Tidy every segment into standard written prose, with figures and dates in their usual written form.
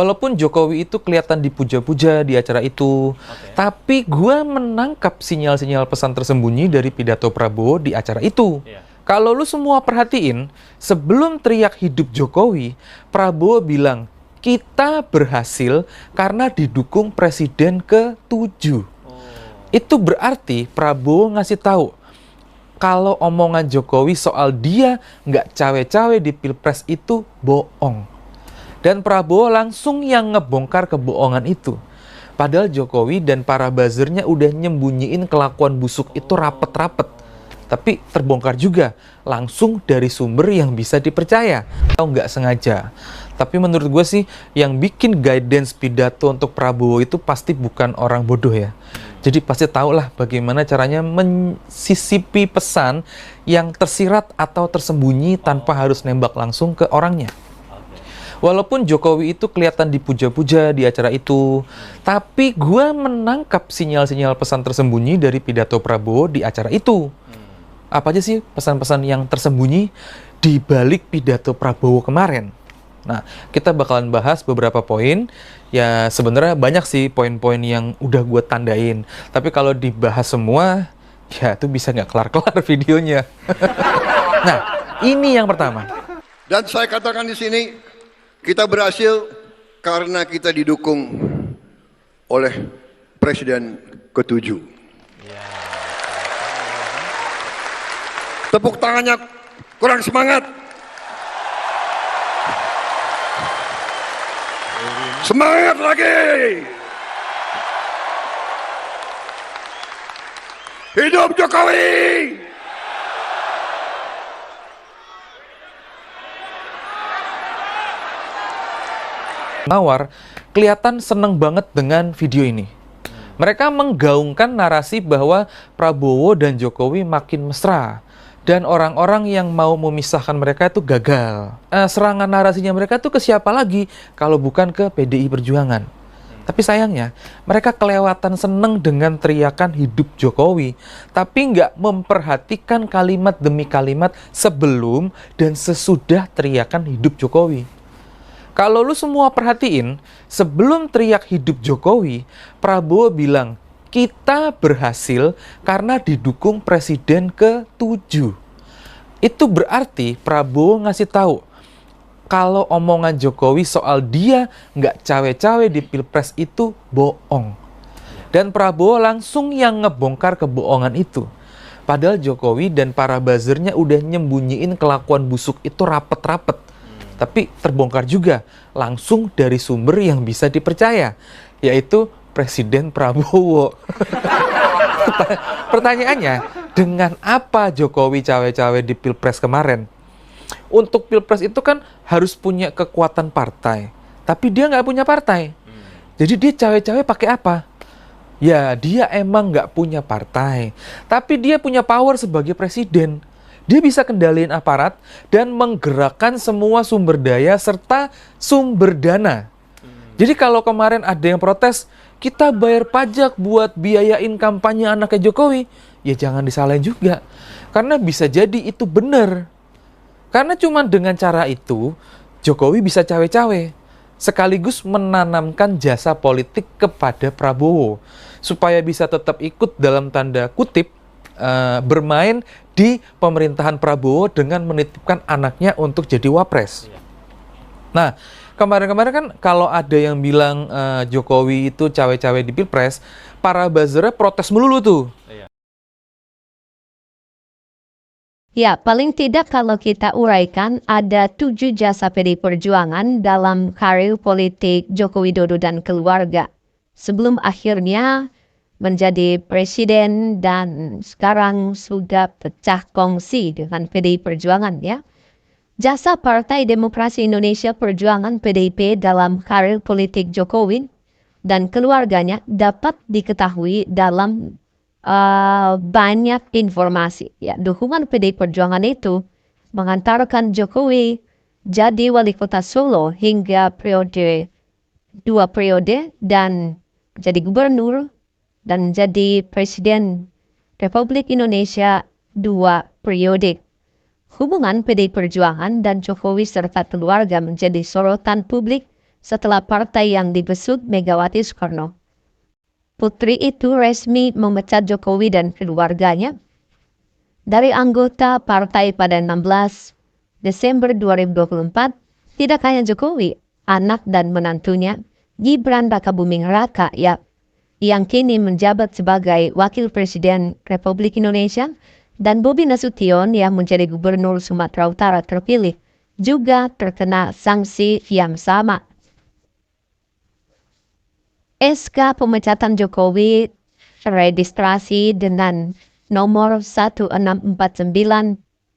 Walaupun Jokowi itu kelihatan dipuja-puja di acara itu, tapi gue menangkap sinyal-sinyal pesan tersembunyi dari pidato Prabowo di acara itu. Kalau lu semua perhatiin, sebelum teriak hidup Jokowi, Prabowo bilang, kita berhasil karena didukung Presiden ke-7. Itu berarti Prabowo ngasih tahu, kalau omongan Jokowi soal dia nggak cawe-cawe di Pilpres itu bohong. Dan Prabowo langsung yang ngebongkar kebohongan itu. Padahal Jokowi dan para buzzernya udah nyembunyiin kelakuan busuk itu rapet-rapet. Tapi terbongkar juga, langsung dari sumber yang bisa dipercaya. Atau nggak sengaja. Tapi menurut gue sih, yang bikin guidance pidato untuk Prabowo itu pasti bukan orang bodoh ya. Jadi pasti tahu lah bagaimana caranya mensisipi pesan yang tersirat atau tersembunyi tanpa harus nembak langsung ke orangnya. Walaupun Jokowi itu kelihatan dipuja-puja di acara itu, tapi gue menangkap sinyal-sinyal pesan tersembunyi dari pidato Prabowo di acara itu. Apa aja sih pesan-pesan yang tersembunyi di balik pidato Prabowo kemarin? Nah, kita bakalan bahas beberapa poin. Ya, sebenarnya banyak sih poin-poin yang udah gue tandain. Tapi kalau dibahas semua, ya itu bisa nggak kelar-kelar videonya. Nah, ini yang pertama. Dan saya katakan di sini, kita berhasil karena kita didukung oleh Presiden ke-7. Tepuk tangannya kurang semangat. Semangat lagi. Hidup Jokowi. Mawar kelihatan seneng banget dengan video ini. Mereka menggaungkan narasi bahwa Prabowo dan Jokowi makin mesra dan orang-orang yang mau memisahkan mereka itu gagal. Serangan narasinya mereka tuh ke siapa lagi kalau bukan ke PDI Perjuangan. Tapi sayangnya mereka kelewatan seneng dengan teriakan hidup Jokowi, tapi nggak memperhatikan kalimat demi kalimat sebelum dan sesudah teriakan hidup Jokowi. Kalau lu semua perhatiin, sebelum teriak hidup Jokowi, Prabowo bilang, kita berhasil karena didukung Presiden ke-7. Itu berarti Prabowo ngasih tahu, kalau omongan Jokowi soal dia nggak cawe-cawe di Pilpres itu bohong. Dan Prabowo langsung yang ngebongkar kebohongan itu. Padahal Jokowi dan para buzzernya udah nyembunyiin kelakuan busuk itu rapet-rapet. Tapi terbongkar juga langsung dari sumber yang bisa dipercaya, yaitu Presiden Prabowo. Pertanyaannya, dengan apa Jokowi cawe-cawe di Pilpres kemarin? Untuk Pilpres itu kan harus punya kekuatan partai, tapi dia nggak punya partai. Jadi dia cawe-cawe pakai apa? Ya, dia emang nggak punya partai, tapi dia punya power sebagai presiden. Dia bisa kendaliin aparat dan menggerakkan semua sumber daya serta sumber dana. Jadi kalau kemarin ada yang protes, kita bayar pajak buat biayain kampanye anaknya Jokowi, ya jangan disalahin juga. Karena bisa jadi itu benar. Karena cuma dengan cara itu, Jokowi bisa cawe-cawe. Sekaligus menanamkan jasa politik kepada Prabowo. Supaya bisa tetap ikut dalam tanda kutip, bermain di pemerintahan Prabowo dengan menitipkan anaknya untuk jadi wapres. Nah, kemarin-kemarin kan kalau ada yang bilang Jokowi itu cawe-cawe di Pilpres, para buzzernya protes melulu tuh. Ya, paling tidak kalau kita uraikan ada 7 jasa PDI Perjuangan dalam karir politik Joko Widodo dan keluarga. Sebelum akhirnya menjadi presiden dan sekarang sudah pecah kongsi dengan PDI Perjuangan ya. Jasa Partai Demokrasi Indonesia Perjuangan PDIP dalam karir politik Jokowi dan keluarganya dapat diketahui dalam banyak informasi. Ya, dukungan PDI Perjuangan itu mengantarkan Jokowi jadi wali kota Solo hingga 2 periode dan jadi gubernur dan jadi Presiden Republik Indonesia 2 periode. Hubungan PDI Perjuangan dan Jokowi serta keluarga menjadi sorotan publik setelah partai yang dibesut Megawati Soekarno Putri itu resmi memecat Jokowi dan keluarganya dari anggota partai pada 16 Desember 2024. Tidak hanya Jokowi, anak dan menantunya Gibran Rakabuming Raka yang kini menjabat sebagai Wakil Presiden Republik Indonesia, dan Bobi Nasution yang menjadi Gubernur Sumatera Utara terpilih juga terkena sanksi yang sama. SK pemecatan Jokowi teregistrasi dengan nomor 1649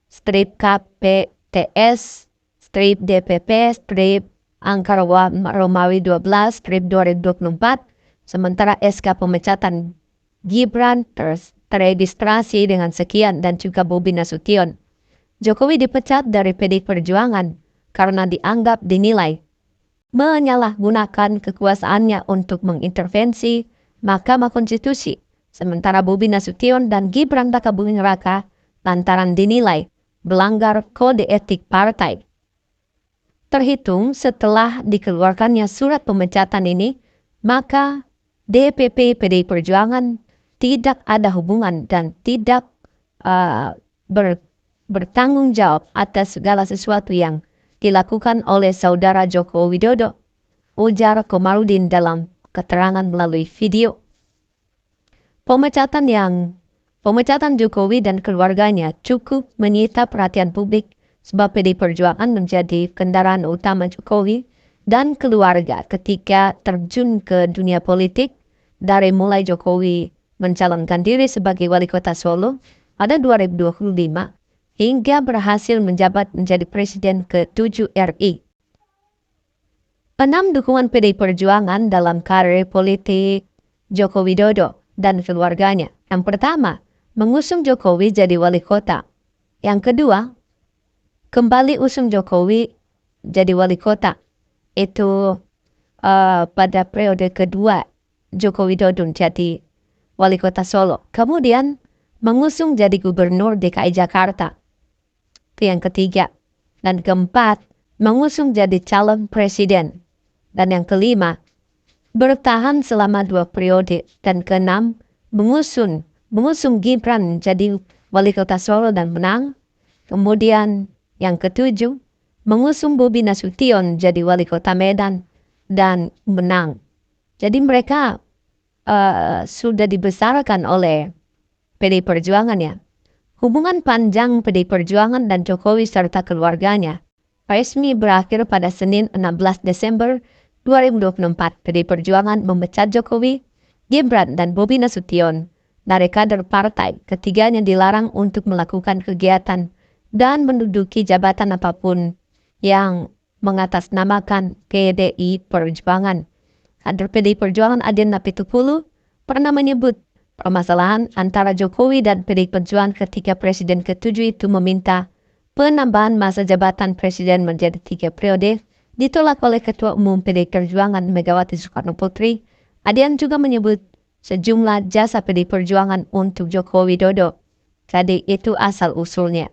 strip KPTS strip DPP strip angka Romawi 12 strip 2024, sementara SK pemecatan Gibran teregistrasi dengan sekian dan juga Bobi Nasution. Jokowi dipecat dari PDI Perjuangan karena dinilai menyalahgunakan kekuasaannya untuk mengintervensi Mahkamah Konstitusi, sementara Bobi Nasution dan Gibran Rakabuming Raka lantaran dinilai melanggar kode etik partai. Terhitung setelah dikeluarkannya surat pemecatan ini, maka DPP PDI Perjuangan tidak ada hubungan dan tidak bertanggung jawab atas segala sesuatu yang dilakukan oleh saudara Joko Widodo, ujar Komarudin dalam keterangan melalui video. Pemecatan Jokowi dan keluarganya cukup menyita perhatian publik sebab PDI Perjuangan menjadi kendaraan utama Jokowi dan keluarga ketika terjun ke dunia politik, dari mulai Jokowi mencalonkan diri sebagai wali kota Solo pada 2025 hingga berhasil menjabat menjadi Presiden ke-7 RI. 6 dukungan PDI Perjuangan dalam karir politik Joko Widodo dan keluarganya. Yang pertama, mengusung Jokowi jadi wali kota. Yang kedua, kembali usung Jokowi jadi wali kota. Itu pada periode kedua Joko Widodo jadi wali kota Solo. Kemudian mengusung jadi gubernur DKI Jakarta. Itu yang ketiga. Dan keempat, mengusung jadi calon presiden. Dan yang kelima, bertahan selama 2 periode. Dan keenam, mengusung Gibran jadi wali kota Solo dan menang. Kemudian yang ketujuh, mengusung Bobi Nasution jadi wali kota Medan dan menang. Jadi mereka sudah dibesarkan oleh PDI Perjuangan ya. Hubungan panjang PDI Perjuangan dan Jokowi serta keluarganya resmi berakhir pada Senin 16 Desember 2024. PDI Perjuangan memecat Jokowi, Gibran, dan Bobi Nasution dari kader partai. Ketiganya dilarang untuk melakukan kegiatan dan menduduki jabatan apapun yang mengatasnamakan PDI Perjuangan. Kader PDI Perjuangan Adian Napitupulu pernah menyebut permasalahan antara Jokowi dan PDI Perjuangan ketika Presiden ke-7 itu meminta penambahan masa jabatan Presiden menjadi 3 periode ditolak oleh Ketua Umum PDI Perjuangan Megawati Soekarno Putri. Adian juga menyebut sejumlah jasa PDI Perjuangan untuk Joko Widodo. Jadi itu asal-usulnya.